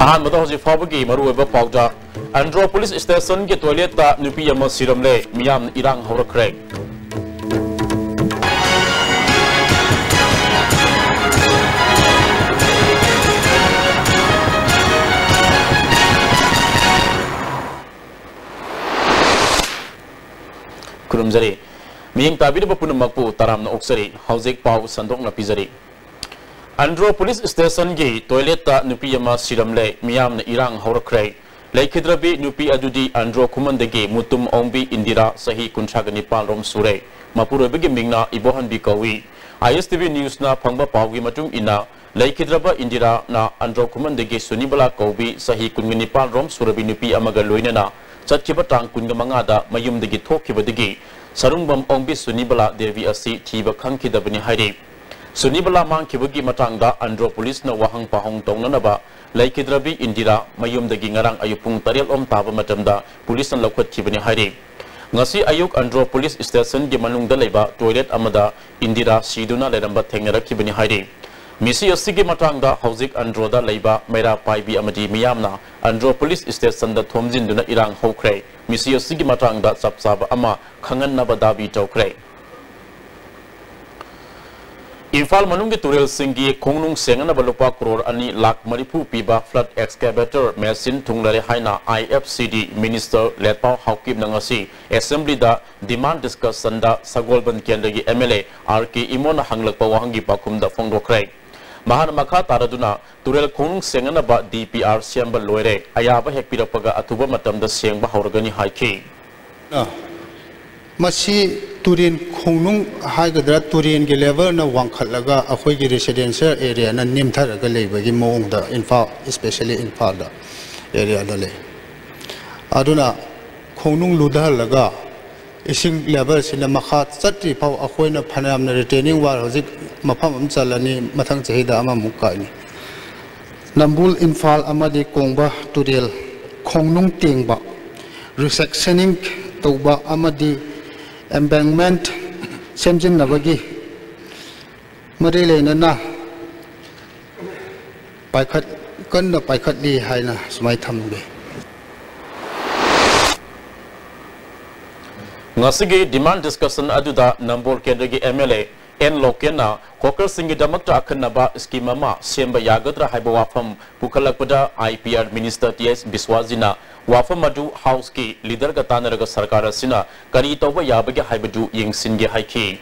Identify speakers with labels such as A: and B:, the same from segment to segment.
A: ahan mata hoji fabagi maru eba pawda Andro police station ke toilet ta nupi ama siramle miyam irang horakre kurumjari miyang tabida bapunamakpu taramna oksari haujek paw sandok na pizari Andro police station gi toilet ta nupi ama siramle miyam na irang horakre Laikhidrabi nupi adudi Andro kumandagi mutum ongbi Indira sahi kunchagani palrom sure mapuro bigi mingna ibohan bi kawi ISTV news na phangba pawgi matung ina Laikhidraba Indira na Andro kumandagi sunibala kawi sahi kungani palrom surabi nupi amaga loina na chatkiba tang kunga mangada mayumdagi thokibadagi sarumbam ongbi sunibala devi asi thiba khangkidabani hairi Sunibala mangkibagi matangda Andro police na wahang pahong tongnanaba Laikhidrabi Indira mayumdagi ngarang ayupung taril taba matamda police na lakwat kibani hari ngasi ayuk Andro police station gi manungda leba toilet amada Indira siduna leramba thengnara kibani hari misi asigi matangda haujik Andro da leba mera paibi amadi miyamna Andro police station da thomjinduna irang hokre misi asigi matangda sapsaba ama khangan na badabi tawkre Infal manunggi turil singgi kongnung sengana balupa kror ani lak maripu piba flood excavator machine tunglare haina IFCD minister letpau haukib nangasi assembly da demand discussion da sagolban kendagi MLA RK imona hanglakpa wahangi pakum da fongdokrai mahan makha taraduna turil kongnung sengana ba DPR siamba loire ayaba hekpirapaga atuba matamda sengba hauragani haiki
B: Masi turin kongnung haigadra turin ge level na wangkhatlaga akhoi gi residential area na nimtharaga leibagi mong da Imphal especially Imphal da area da le aduna kongnung ludhalaga ising level sina makha chatti pau akhoi na phanam na retaining war hojik mafam am chalani mathang chehida ama mukai ni Nambul Imphal amadi kongba turil kongnung tengba resectioning tawba amadi embankment semjin nabagi mari leina na paikhat kan na paikhat li haina sumai thambe
A: ngasigi demand discussion aduda nambol kendagi MLA en lokena kokar singi damakta akhanaba scheme ma semba yagadra haiba wafam pukhalakpada IPR minister TS Biswazina wafam adu house ki leader ga tanaraga sarkar asina kari toba yabage haibadu yengsinge haiki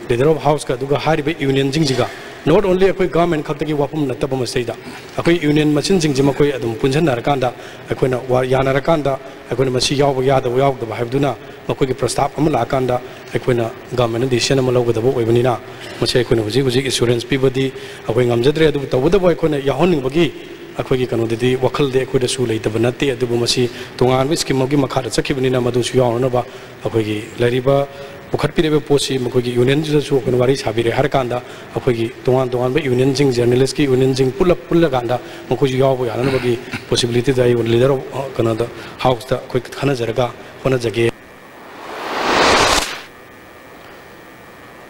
C: leader of house ka duga haribe union jingjiga not only akoi government khaktagi wafam nataba masaida akoi union machine jingjima koi adum punjan narakanda akoina yanarakanda akoina masi yaw yada da haibduna makoi gi prastab amala akanda akoina government decision amala godabo oibanina masai akoina huji insurance pibadi akoi ngamjadre adu tawdabo akoina yahonning bagi अखोगी कनोदि वखल दे अखोद सु लेतब नते अदुबु मसी तोंगान scheme की मखा चखिबनिना मदुसु यावनबा अखोगी लरिबा पुखटपिरेबे पोसी मखोगी union जसु कोनवारी साबिरे हर कांदा अखोगी तोंगान बे union जिंग journalist की union जिंग पुल कांदा मखोजी यावबो यानबगी possibility दाई leader कनदा house दा कोई खना जरगा होना जगे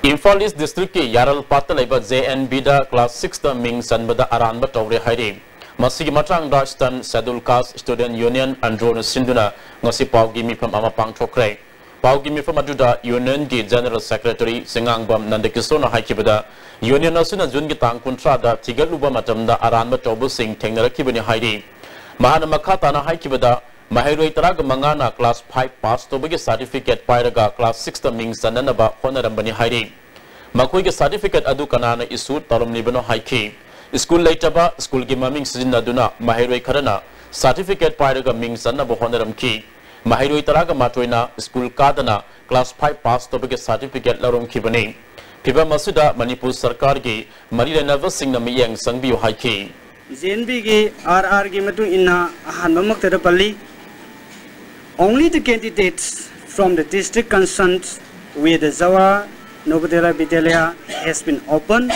A: Imphal East district ki Yaral Patta laiba JNB da class 6 da ming sanbada aranba tawre hairi masigi matang da stan schedule caste student union androna sinduna ngasi pawgi mifam ama pangthokre pawgi mifam aduda union gi general secretary singangbam nandakisona haikibada union asuna jun gi tang kuntra da thigaluba matamda aranba tawbu sing thengnarakibani hairi mahana makha tana haikibada Mahairoi taraga mangana class 5 pass to bagi certificate pairaga class 6 ta ming sananaba honarambani hairi makoi ge certificate adu kanana isu tarumni bano haiki school laitaba school gi maming sijinna duna mahairoi kharana certificate pairaga ming sanaba honaramki mahairoi taraga matoina school kadana class 5 pass to bagi certificate larom kibani phiba masuda Manipur sarkar gi mari lenawa singna miyang sangbi haiki
D: JNB gi RR gi matu inna hanbamak terapalli only the candidates from the district concerned with the Zawa Novodaya Vidyalaya has been opened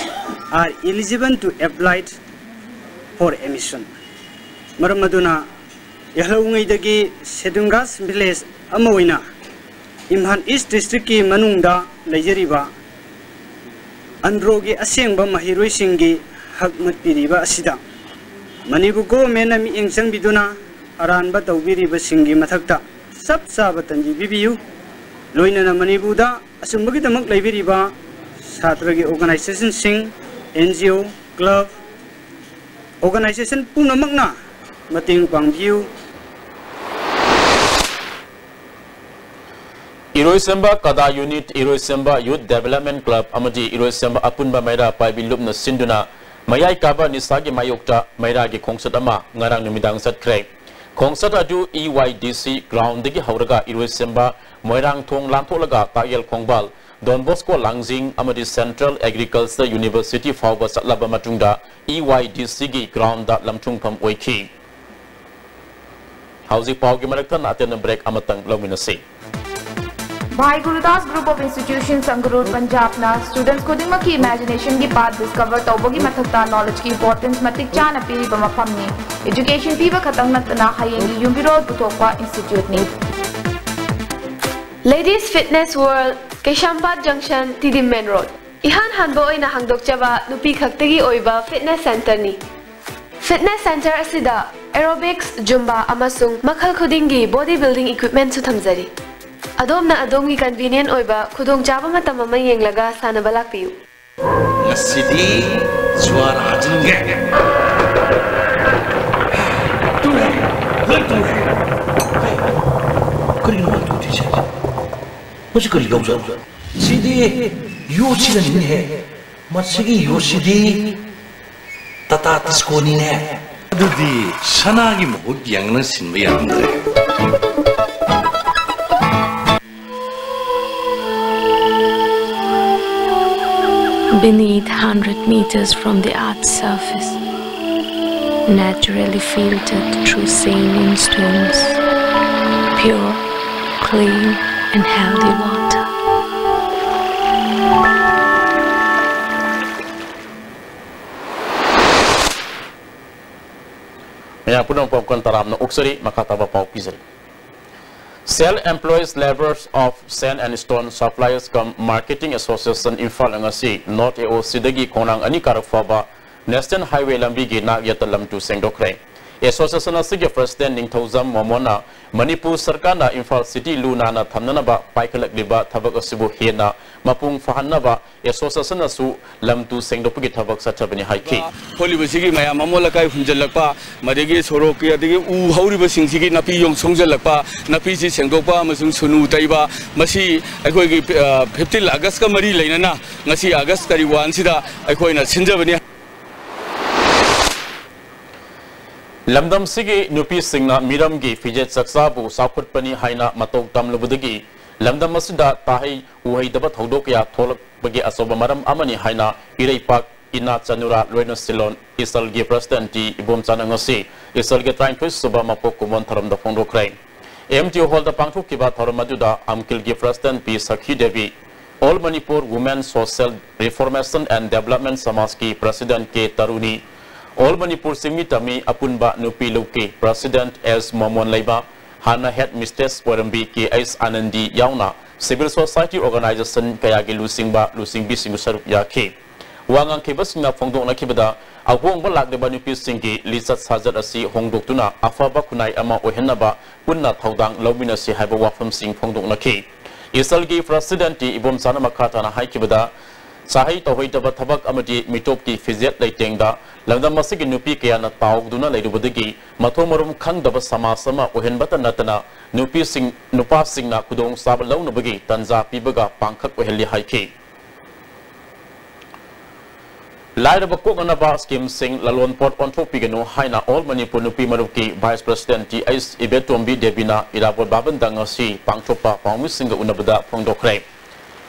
D: are eligible to apply for admission. Maramaduna Yahungi Sedungas village Amoina Imhan East District ki Manungda Lajariba Androgi Asengba Mahiroi Singi Hagmat Piriba Asida Manibu government ami Ingsang Biduna Aranba Tawbiriba Singi Matakta Sab Sabatanji Bibiu Loinana Manibuda Asumbagidamak Labiriba Satragi organization Sing NGO Club Organization Puna Magna Mating Pangview
A: Iroisemba Kada Unit Iroisemba Youth Development Club Amadi Iroisemba Apunba Maira Paibilubna Sinduna Mayai Kaba Nisagi Mayokta Mairagi Kongsatama Ngarang Numidang Satkre Kongsat Adu EYDC Ground Digi Hauraga Iroisemba Moirang Tong Lantolaga Tayel Kongbal Don Bosco Langzing Amadi Central Agriculture University Fawba Satlaba Matungda EYDC gi Ground da Lamtung Pam Oiki Housing Paugi Maraktan Aten Break Amatang Lominasi
E: Bhai Gurudas Group of Institutions Sangarur Punjab na students ko ding maki imagination ki path discover tawbogi mathakta knowledge ki importance matik chana piri ba mafamni education piba khatang natna hayengi yumbiro putokwa institute ni
F: Ladies Fitness World Keshambat Junction TD Main Road Ihan hanbo oina hangdok chaba nupi khaktagi oiba fitness center ni Fitness center asida aerobics zumba amasung makhal khudingi bodybuilding equipment su thamjari Adom na adom ki convenient oiba khudong chaba matam ama yenglaga sana balak piu
G: Ngasidi suara hajinge Tule Tule Kering nama tu teacher Masih kering kau jauh Sidi Yoshi dan ini he Masih Yoshi di Tata tisko ni ne Aduh di sana lagi mau yang nasin bayang deh
H: Beneath 100 meters from the Earth's surface, naturally filtered through saline stones, pure, clean and healthy water.
A: Yang punong pangkuan taram na uksari makataba pau pizari. Self-employed laborers of sand and stone suppliers come marketing association Imphal ngasi North AOC dagi konang ani karakfaba National Highway lambi gi nak yatalam tu sengdokre. Association asige president Ningthauzam Momona Manipur sarkar na Imphal City luna na thamnana ba paikalak liba thabak asibu hena mapung fahanna ba association asu lamtu sengdopgi thabak sachabani haiki
I: holibasigi maya mamolakai hunjalakpa madegi soroki adegi u hauriba singsigi napi yong songjalakpa napi si sengdokpa amasung sunu taiba masi akhoi 15 August ka mari leinana ngasi August 31 sida akhoina sinjabani Lamdam Sigi Nupi Singna Miramgi Fijet Saksabu Saputpani Haina Matok Tamlubudagi Lamdam Masida Tahi Uhay Dabat Hodokya Tolak Bagi Asoba Maram Amani Haina Irei Pak Ina Chanura Luena Silon Isalgi President Ibom Chanangasi Isalgi Train Twist Suba Mapokumon Taram da Fondokrai MTO Hall the Pangtu Kiba Taramaduda Amkilgi President P. Sakhi Devi All Manipur Women Social Reformation and Development Samaski President K. Taruni All Manipur Simitami Apunba Nupi Luki President S. Momon Laiba Hana Head Mistress Warambi K.S. Anandi Yauna Civil Society Organization Kayagi Lusingba Lusingbi Singusarup Yaki Wangang Kibas na Fongdok na Kibada Ahong Balak de Banupi Singi Lisat Sajat Asi Hongdok Tuna Afaba Kunai Ama Ohenaba Punna Taudang Laumina Si Haiba Wafam Sing Fongdok na Ki Isalgi President Ibom Sana Makata na Haikibada Sahi Tawai Daba Tabak Amadi Mitopki Fizet Laitengda Lamdam Masigi Nupi Kayana Taugduna Laidubudagi Matomarum Kang Daba Sama Sama Ohenbata Natana Nupi Sing Nupa Sing na Kudong Sabalau Nubagi Tanza Pibaga Pangkak Oheli Haiki Laida Bakok Anaba Skim Sing Lalon Port Onto Pigano Haina All Manipur Nupi Maruki Vice President T.S. Ibetombi Debina Irabot Babandangasi Pangchopa Pangmusinga Unabada Pongdokre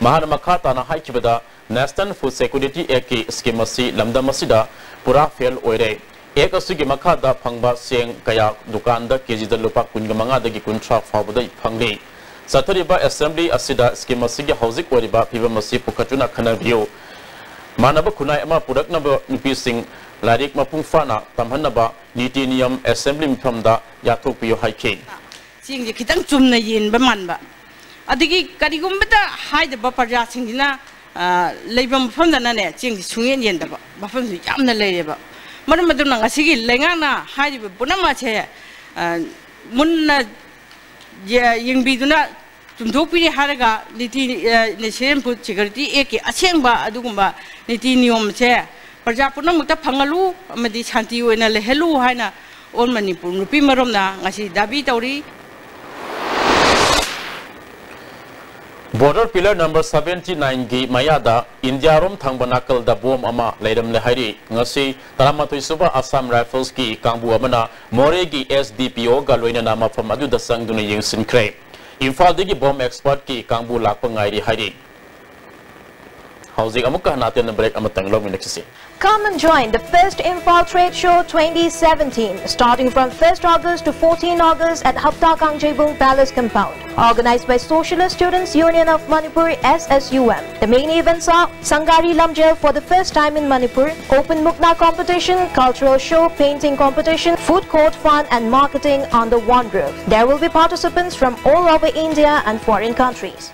I: Mahana Makata na Haikibada National Food Security Eki Skimasi Lamdamasida Pura Fail Oire Ek Asigi Makada Pangba Seng Kaya Dukanda Kejida Lupa Kungamanga Dagi Kuntra Fabada Pangli
A: Sathariba Assembly Asida Scheme Sigi Housing Oriba Piva Masi Pukatuna Kanavio Manaba Kunai Ama Pudak number Nupising Ladik Mapungfana Tamhanaba Nitinium Assembly from the Yatopio High King.
J: Seeing the Kitang Chumna Yin Bamanba. Adigi Kadigumbata hide the Bapaja Singina Labum from the Nane, seeing the Swing and the Buffon Yamna Labor. Madamaduna Sigi Langana hide the Bunamache Munna Yingbiduna Tumtopi Haraga, Niti Nation put security Eke, Achemba, Adumba, Nitinium chair. Perjapuna Muta Pangalu, Madi Chantiu and a Lehelu Hana, Old Manipur, Rupimarona, Nasi Dabi Tauri.
A: Border pillar number 79 gi Mayada, India Rom Thangbanakal da Bom Ama, Ledam Lehari, Ngasi, Taramatu Suba Assam Rifles ki, Kambu Amana, Moregi SDPO, Galoina Nama from Adu the Sangduna Ying Sincre. Infadigi bomb expert ki, Kambu Lapangai Hari. Housing Amuka Natan break Amatang Long in
K: Come and join the first Imphal Trade Show 2017, starting from 1st August to 14 August at Hapta Kangjebung Palace Compound. Organized by Socialist Students Union of Manipuri SSUM. The main events are Sangari Lamjel for the first time in Manipur, Open Mukna competition, cultural show, painting competition, food court fun and marketing under one roof. There will be participants from all over India and foreign countries.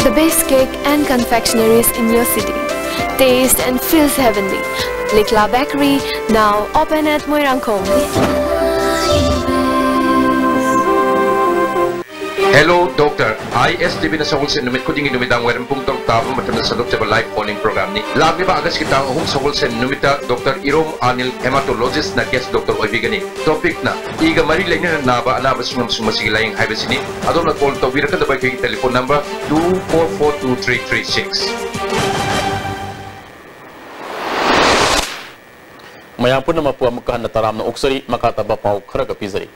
F: The best cake and confectionaries in your city. Taste and feels heavenly. Likla Bakery, now open at Moirangkong.
L: Hello, Doctor. ISTV na sa Hulsen numit ko ding inumidang walang punktong tabo matanda sa Dr. Live Calling Program ni. Labi ba agas kita ang sa Hulsen numita Dr. Irom Anil Hematologist na guest Dr. Oibigani. Topic na, iga marilay na naba alabas ng sumasigilayang hibis ni. Adong nag-call to, wira ka dabay kay telephone number 2442336.
A: Mayang po na mapuwa magkahan na taram na uksari makataba pao karagapizari.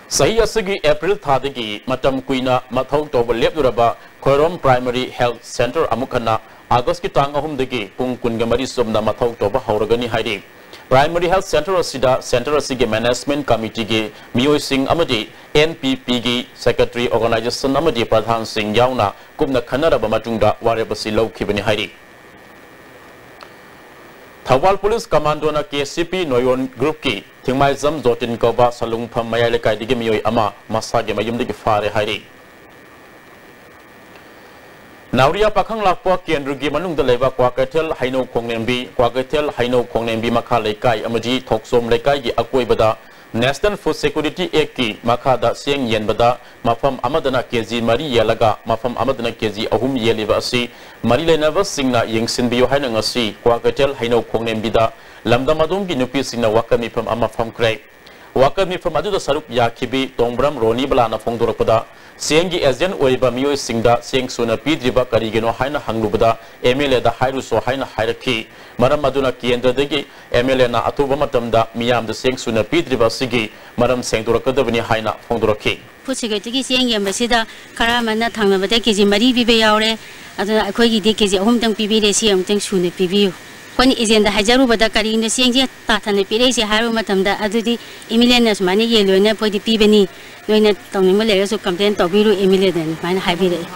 A: Sahi asagi April thadagi matam kuina mathau toba lepduraba Khoirom Primary Health Center amukana August ki tang ahum dagi pung kungamari somna mathau toba hauragani hairi Primary Health Center asida Center asige Management Committee ge Miyoi Singh amadi NPP ge Secretary Organization amadi Pradhan Singh yauna kumna khanaraba matungda warebasi laukhibani hairi Thawal Police Commando na KCP Noyon Group ki Thingmai Zam Zotin Koba Salung Pham Mayai Lekai Dige Miyoi Ama Masage Mayum Dige Fare Hairi Nauria Pakhang Lakwa Kendrugi Manung da Leba Kwakatel Haino Khongnembi Kwakatel Haino Khongnembi Makha Lekai Amaji Thoksom Lekai gi Akoi Bada National Food Security Act ki Makhada Sieng Yen Bada Mafam Amadana KG Mari Yalaga Mafam Amadana KG Ahum Yeliba Asi Mari Lenava Singna Yingsin Biyo Hainang Asi Kwakatel Haino Khongnembi da Lamdamadung gi Nupi Singna Wakami from Amafam Krek Wakami from Adu da Sarup Yakibi Tongbram Roni Balana Fongdorapada Siengi Asian Oiba Miyoi Singda Sieng Suna Pidriba Karigeno Haina Hanglubada MLA da Hairu So Haina Hairaki Maram Maduna Kiendra Degi MLA na Atuba Matamda Miyam the Sieng Suna Pidriba Sigi Maram Sengdura Kadavani Haina Fongdoraki
M: Pusigati Sieng Yambasida Karamana Tangabada Kizi Mari Bibe Yaure Aduna Akogi Dikizi Homdang Bibi Siam Tang Suna Bibiu When is in the Hajaru Badakari in the Siengi Tatan Piresi Haru Matamda Adudi Emilianas Mani Yellow and Podi Pibeni when it Tomimalas who complain to Biru Emilian Mine Hybrid.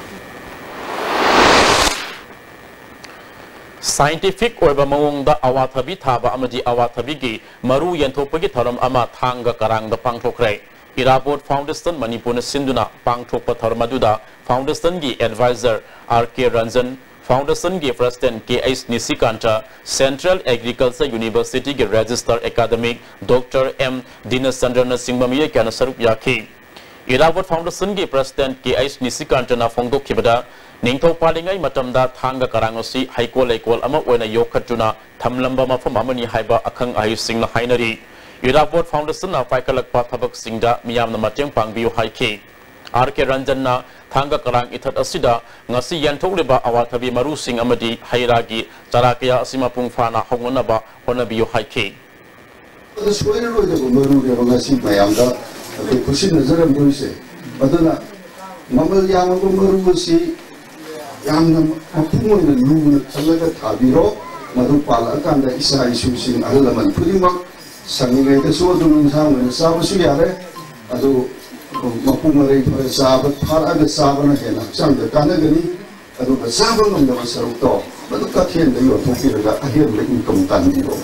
A: Scientific Oiba Mong da Awatabi Taba Amadi Awatabigi Maru Yantopagi Taram Ama Tanga Karang the Pangtokre Irabot Foundation Manipur Sinduna Pangtopa Tarmaduda Foundation Gi Advisor R.K. Ranjan Foundation gi President K.S. Nisikanta Central Agriculture University gi Register Academic Dr. M. Dinasandra Singbamiya kana sarup yaki Irabot Foundation gi President K.S. Nisikanta na Fongdok kibada Ningtho palingai matamda thanga karangosi haikol lekol ama oina yokhatuna thamlamba mafam amani haiba akhang ayu singla hainari Irabot Foundation na paikalakpa thabak singda miyamna mateng pangbiu haiki R.K. Ranjan na Thanga Karang Ithat Asida Ngasi Yanthokliba Awathabi Maru Singh Amadi Hairagi Charakaya Asimapung Fana Hongonaba Honabiyo Haiki
N: yamna mapumo na luna talaga thabiro madu pala kanda isa isusing alaman pulimak sangingai da so dunung sang na sabasu yare adu mapumo rei thore sabat phara da sabana hena sang da kana gani adu ka sabang ng da sarukto madu ka thien da yo thokira ga ahir le income tan diro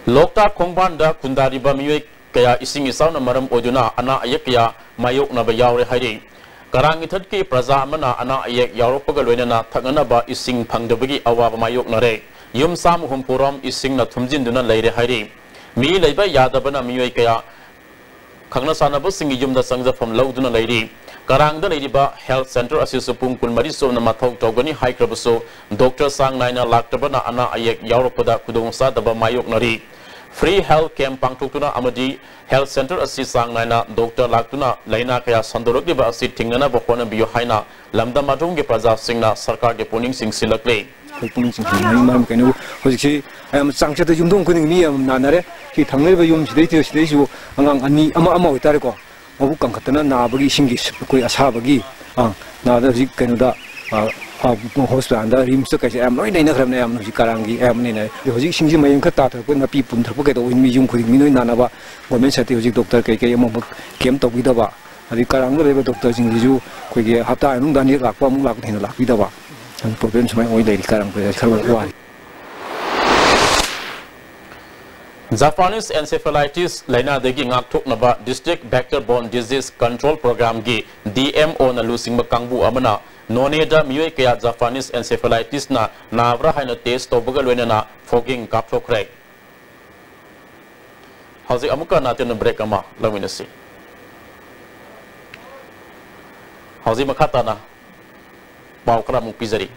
A: Lokta Kongbanda Kundari Bamiwe kaya ising isaw na maram oduna ana ayak kaya mayok na bayawre hari karang itad ki praza mana ana ayak yawro pagaloy na thagana ba ising pangdabagi awa mayok na re yum sam humpuram ising na thumjin duna layre hari mi layba yadabana miwe kaya khangna sana ba singi yum da sangja from lauduna layri karang da layri ba health center asisu pung kulmari so na mathok togani high krabaso doctor sang naina laktabana ana ayak yawro pada kudung sa daba mayok na ri Free health camp pangtutuna amadi health center asi sang naina doctor laktuna laina kaya sandorok diba asi tingana bokona biyo haina lamda madung ge praja singna sarkar ge puning sing silakle
O: puning sing nai mam kanu hojiksi am sangcha da yumdong kuning mi am nanare ki thangle ba yum sidai ti sidai su angang ani ama uitare ko obu kangkatana na bagi singi koi asa bagi na da rik kanu da hospital da rims ka am noi nei na khram ne am ji karangi am ne ne hoji singji mayang kha ta tha ko na pi pun thar ko do in mi jung khuri mi noi na na ba government sati hoji doctor kai kai am kem to bi da ba adi karang le ba doctor jing ri ju ko ge hapta anung da ni lak pa mung lak thin lak bi da ba an problem smai oi le karang ko khar wa
A: Japanese encephalitis laina degi ngak thuk na ba district vector-borne disease control program gi DMO na lusing makangbu amana noneda miwe kaya Japanese encephalitis na navra haina test to bugal wena na fogging kapthokre hauzi amuka na ten break ama laminasi hauzi makata na baukra mu pizari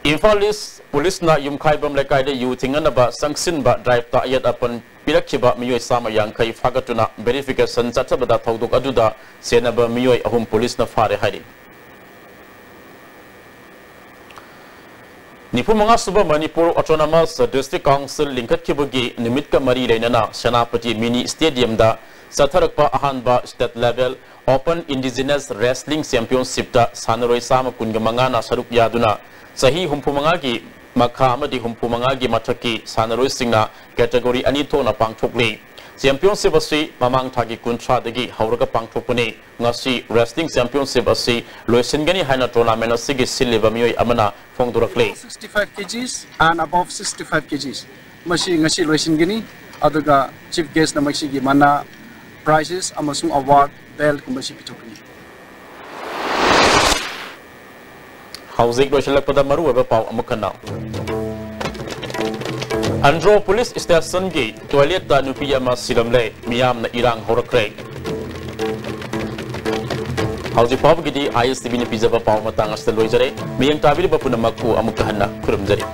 A: Infalis police na yumkhaibam lekai de yu thingana ba sangsin ba drive ta ayat apan pirakhiba miyoi sama yang kai fagatuna verification chatbada thoduk aduda senaba miyoi ahum police na fare hari Nipumanga suba Manipur Autonomous District Council linkat kibagi nimit ka mari lainana Senapati Mini Stadium da satharakpa ahanba state level Open Indigenous Wrestling Championship da sanaroi sama kungamanga na saruk yaduna Sahi humpumangagi makha amadi humpumangagi mathaki sanaroi singna category ani to na pangthokli championship asi mamang thagi kuntra dagi hauraga pangthokpani ngasi wrestling championship asi loisingani haina tournament asi gi silliba mioi amana phongdurakle
P: 65 kgs and above 65 kgs masi ngasi loisingani aduga chief guest na masi gi mana prizes amasung award belt kumasi pitokni
A: Housing Loishalak pada maru aba pau amakana Andro police station gi toilet da nupi ama silamle miyam na irang horakre Housing pau gi di ISTB ni pizza ba pau matang asta loijare miyang tabili ba punamaku amukahanna kurumjari